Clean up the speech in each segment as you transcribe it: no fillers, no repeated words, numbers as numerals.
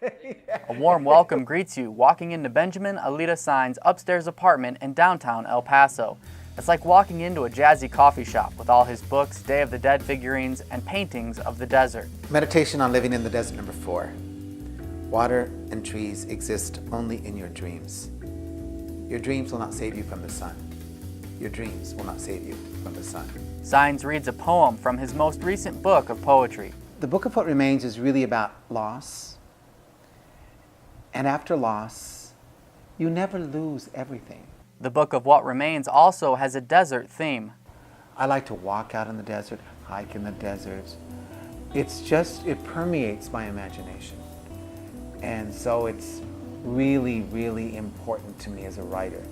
A warm welcome greets you walking into Benjamin Alita Sign's upstairs apartment in downtown El Paso. It's like walking into a jazzy coffee shop with all his books, Day of the Dead figurines, and paintings of the desert. Meditation on Living in the Desert, number 4. Water and trees exist only in your dreams. Your dreams will not save you from the sun. Your dreams will not save you from the sun. Signs reads a poem from his most recent book of poetry. The Book of What Remains is really about loss. And after loss, you never lose everything. The Book of What Remains also has a desert theme. I like to walk out in the desert, hike in the desert. It permeates my imagination. And so it's really, really important to me as a writer.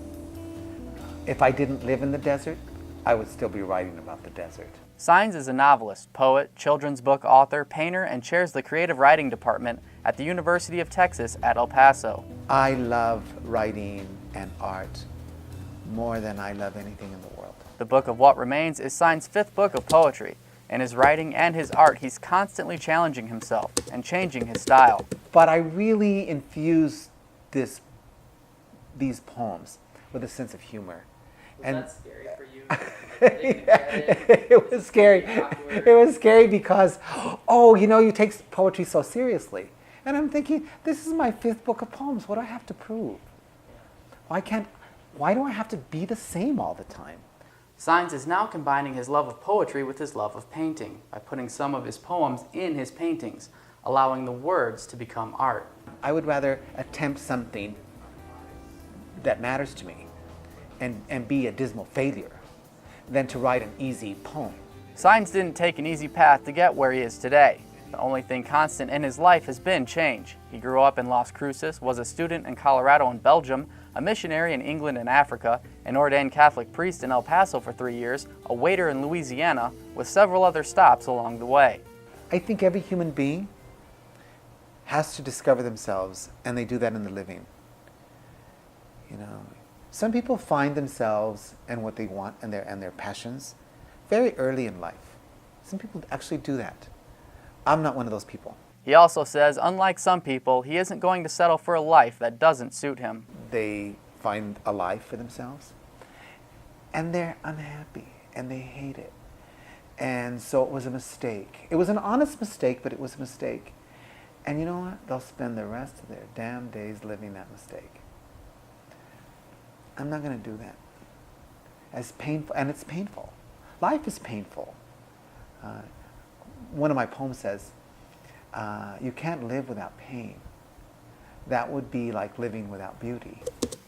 If I didn't live in the desert, I would still be writing about the desert. Signs is a novelist, poet, children's book author, painter, and chairs the creative writing department at the University of Texas at El Paso. I love writing and art more than I love anything in the world. The Book of What Remains is Signs' 5th book of poetry. In his writing and his art, he's constantly challenging himself and changing his style. But I really infused these poems with a sense of humor. Was that scary for you? It was scary. It was scary because, you take poetry so seriously. And I'm thinking, this is my 5th book of poems. What do I have to prove? Why do I have to be the same all the time? Signs is now combining his love of poetry with his love of painting by putting some of his poems in his paintings, allowing the words to become art. I would rather attempt something that matters to me and be a dismal failure than to write an easy poem. Signs didn't take an easy path to get where he is today. The only thing constant in his life has been change. He grew up in Las Cruces, was a student in Colorado and Belgium, a missionary in England and Africa, an ordained Catholic priest in El Paso for 3 years, a waiter in Louisiana, with several other stops along the way. I think every human being has to discover themselves, and they do that in the living. Some people find themselves and what they want and their passions very early in life. Some people actually do that. I'm not one of those people. He also says, unlike some people, he isn't going to settle for a life that doesn't suit him. They find a life for themselves, and they're unhappy, and they hate it. And so it was a mistake. It was an honest mistake, but it was a mistake. And you know what? They'll spend the rest of their damn days living that mistake. I'm not going to do that. As painful, and it's painful. Life is painful. One of my poems says, you can't live without pain. That would be like living without beauty.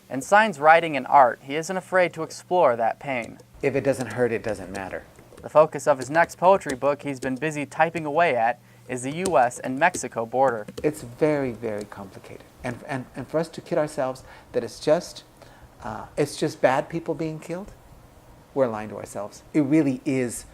In Signs' writing and art, he isn't afraid to explore that pain. If it doesn't hurt, it doesn't matter. The focus of his next poetry book he's been busy typing away at is the U.S. and Mexico border. It's very, very complicated. And for us to kid ourselves that it's just bad people being killed, we're lying to ourselves. It really is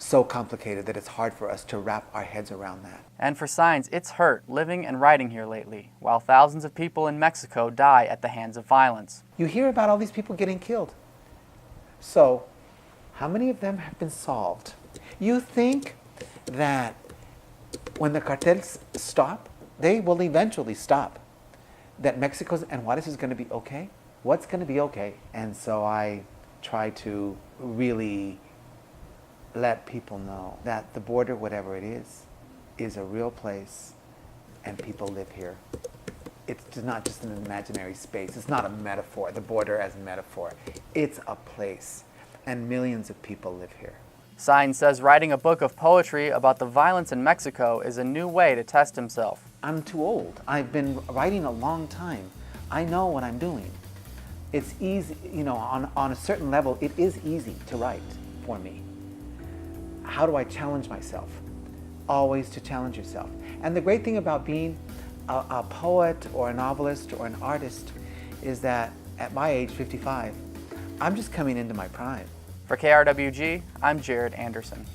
so complicated that it's hard for us to wrap our heads around that. And for Signs, it's hurt living and writing here lately, while thousands of people in Mexico die at the hands of violence. You hear about all these people getting killed. So, how many of them have been solved? You think that when the cartels stop, they will eventually stop. That Mexico's and Juarez is going to be okay? What's going to be okay? And so I try to really let people know that the border, whatever it is a real place, and people live here. It's not just an imaginary space. It's not a metaphor, the border as a metaphor. It's a place, and millions of people live here. Signs says writing a book of poetry about the violence in Mexico is a new way to test himself. I'm too old. I've been writing a long time. I know what I'm doing. It's easy, on a certain level, it is easy to write for me. How do I challenge myself? Always to challenge yourself. And the great thing about being a poet or a novelist or an artist is that at my age, 55, I'm just coming into my prime. For KRWG, I'm Jared Andersen.